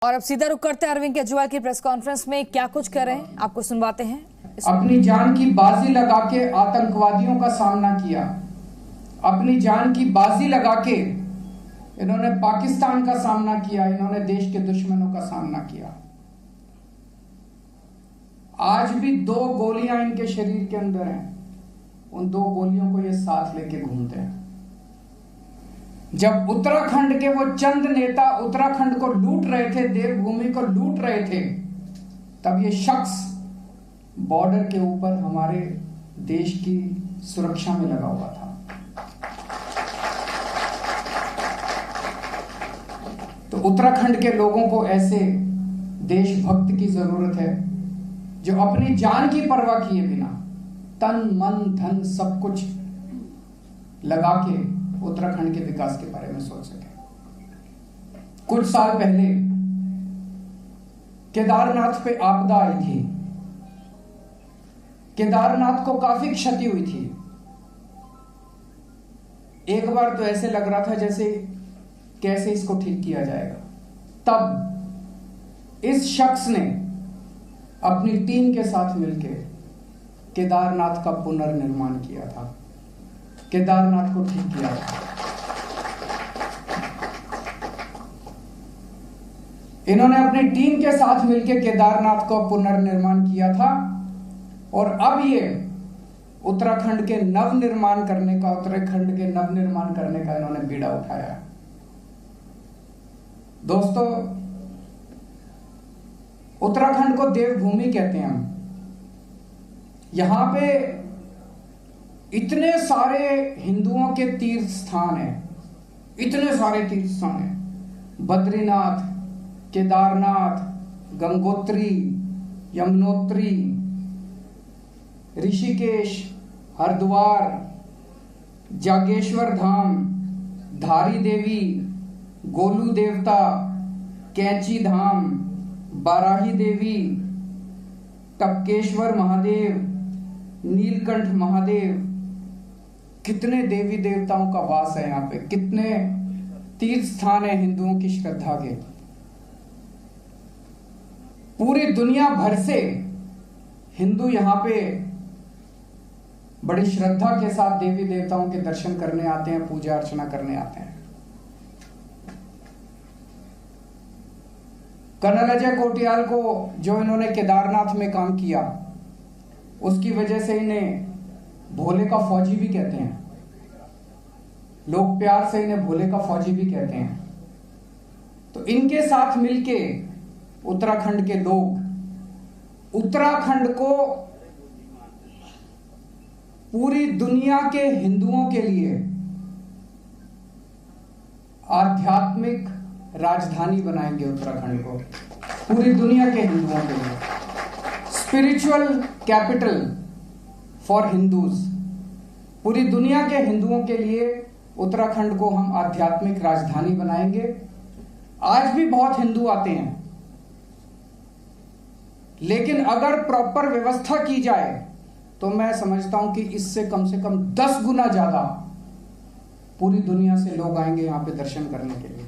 और अब सीधा रुक करते हैं अरविंद केजरीवाल की प्रेस कॉन्फ्रेंस में क्या कुछ कर रहे हैं, आपको सुनवाते हैं। अपनी जान की बाजी लगा के आतंकवादियों का सामना किया। अपनी जान की बाजी लगा के इन्होंने पाकिस्तान का सामना किया, इन्होंने देश के दुश्मनों का सामना किया। आज भी 2 गोलियां इनके शरीर के अंदर हैं, उन 2 गोलियों को ये साथ लेके घूमते हैं। जब उत्तराखंड के वो चंद नेता उत्तराखंड को लूट रहे थे, देवभूमि को लूट रहे थे, तब ये शख्स बॉर्डर के ऊपर हमारे देश की सुरक्षा में लगा हुआ था। तो उत्तराखंड के लोगों को ऐसे देशभक्त की जरूरत है जो अपनी जान की परवाह किए बिना तन मन धन सब कुछ लगा के उत्तराखंड के विकास के बारे में सोच सके। कुछ साल पहले केदारनाथ पे आपदा आई थी, केदारनाथ को काफी क्षति हुई थी। एक बार तो ऐसे लग रहा था जैसे कैसे इसको ठीक किया जाएगा। तब इस शख्स ने अपनी टीम के साथ मिलकर केदारनाथ का पुनर्निर्माण किया था, केदारनाथ को ठीक किया था। इन्होंने अपनी टीम के साथ मिलकर केदारनाथ का पुनर्निर्माण किया था और अब ये उत्तराखंड के नवनिर्माण करने का इन्होंने बीड़ा उठाया। दोस्तों, उत्तराखंड को देवभूमि कहते हैं हम। यहां पे इतने सारे हिंदुओं के तीर्थ स्थान हैं, इतने सारे तीर्थ स्थान हैं। बद्रीनाथ, केदारनाथ, गंगोत्री, यमुनोत्री, ऋषिकेश, हरिद्वार, जागेश्वर धाम, धारी देवी, गोलू देवता, कैंची धाम, बाराही देवी, टपकेश्वर महादेव, नीलकंठ महादेव। कितने देवी देवताओं का वास है यहाँ पे, कितने तीर्थ स्थान है हिंदुओं की श्रद्धा के। पूरी दुनिया भर से हिंदू यहाँ पे बड़ी श्रद्धा के साथ देवी देवताओं के दर्शन करने आते हैं, पूजा अर्चना करने आते हैं। कर्नल अजय कोटियाल को जो इन्होंने केदारनाथ में काम किया, उसकी वजह से इन्हें भोले का फौजी भी कहते हैं। लोग प्यार से इन्हें भोले का फौजी भी कहते हैं। तो इनके साथ मिलके उत्तराखंड के लोग उत्तराखंड को पूरी दुनिया के हिंदुओं के लिए आध्यात्मिक राजधानी बनाएंगे। उत्तराखंड को पूरी दुनिया के हिंदुओं के लिए स्पिरिचुअल कैपिटल फॉर हिंदूज। पूरी दुनिया के हिंदुओं के लिए उत्तराखंड को हम आध्यात्मिक राजधानी बनाएंगे। आज भी बहुत हिंदू आते हैं, लेकिन अगर प्रॉपर व्यवस्था की जाए तो मैं समझता हूं कि इससे कम से कम 10 गुना ज्यादा पूरी दुनिया से लोग आएंगे यहां पे दर्शन करने के लिए,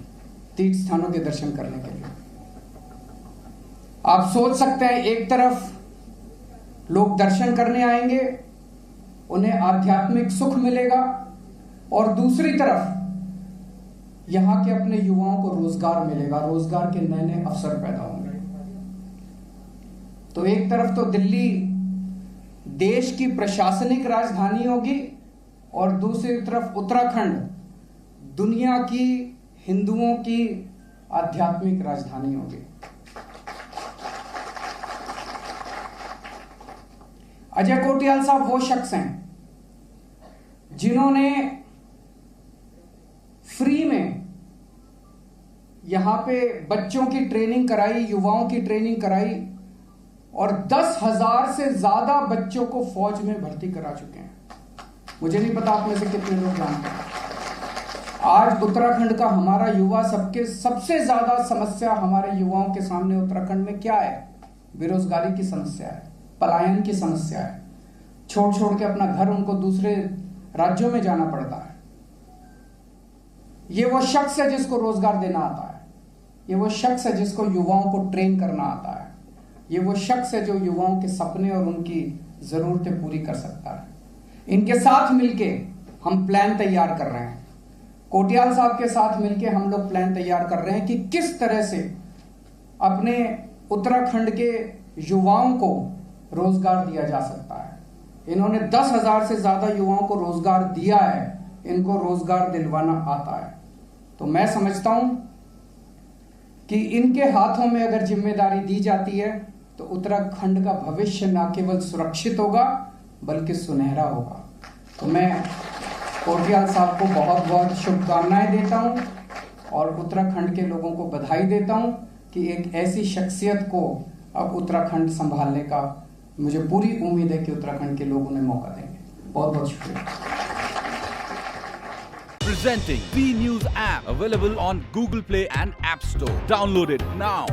तीर्थ स्थानों के दर्शन करने के लिए। आप सोच सकते हैं, एक तरफ लोग दर्शन करने आएंगे, उन्हें आध्यात्मिक सुख मिलेगा, और दूसरी तरफ यहां के अपने युवाओं को रोजगार मिलेगा, रोजगार के नए नए अवसर पैदा होंगे। तो एक तरफ तो दिल्ली देश की प्रशासनिक राजधानी होगी और दूसरी तरफ उत्तराखंड दुनिया की हिंदुओं की आध्यात्मिक राजधानी होगी। अजय कोटियाल साहब वो शख्स हैं जिन्होंने फ्री में यहां पे बच्चों की ट्रेनिंग कराई, युवाओं की ट्रेनिंग कराई, और 10,000 से ज्यादा बच्चों को फौज में भर्ती करा चुके हैं। मुझे नहीं पता आप में से कितने लोग जानते हैं। आज उत्तराखंड का हमारा युवा सबसे ज्यादा समस्या हमारे युवाओं के सामने उत्तराखंड में क्या है? बेरोजगारी की समस्या है, पलायन की समस्या है। छोड़ छोड़ के अपना घर उनको दूसरे राज्यों में जाना पड़ता है। ये वो शख्स है जिसको रोजगार देना आता है। ये वो शख्स है जिसको युवाओं को ट्रेन करना आता है। ये वो शख्स है जो युवाओं के सपने और उनकी जरूरतें पूरी कर सकता है। इनके साथ मिलके हम प्लान तैयार कर रहे हैं। कोटियाल साहब के साथ मिलके हम लोग प्लान तैयार कर रहे हैं कि किस तरह से अपने उत्तराखंड के युवाओं को रोजगार दिया जा सकता है। इन्होंने 10,000 से ज्यादा युवाओं को रोजगार दिया है। इनको रोजगार दिलवाना आता है। तो मैं समझता हूं कि इनके हाथों में अगर जिम्मेदारी दी जाती है तो उत्तराखंड का भविष्य न केवल सुरक्षित होगा बल्कि सुनहरा होगा। तो मैं कोटियाल साहब को बहुत बहुत शुभकामनाएं देता हूं और उत्तराखंड के लोगों को बधाई देता हूं कि एक ऐसी शख्सियत को अब उत्तराखंड संभालने का मुझे पूरी उम्मीद है कि उत्तराखंड के लोग उन्हें मौका देंगे। बहुत बहुत शुक्रिया। Presenting B News app, available on Google Play and App Store. Download it now.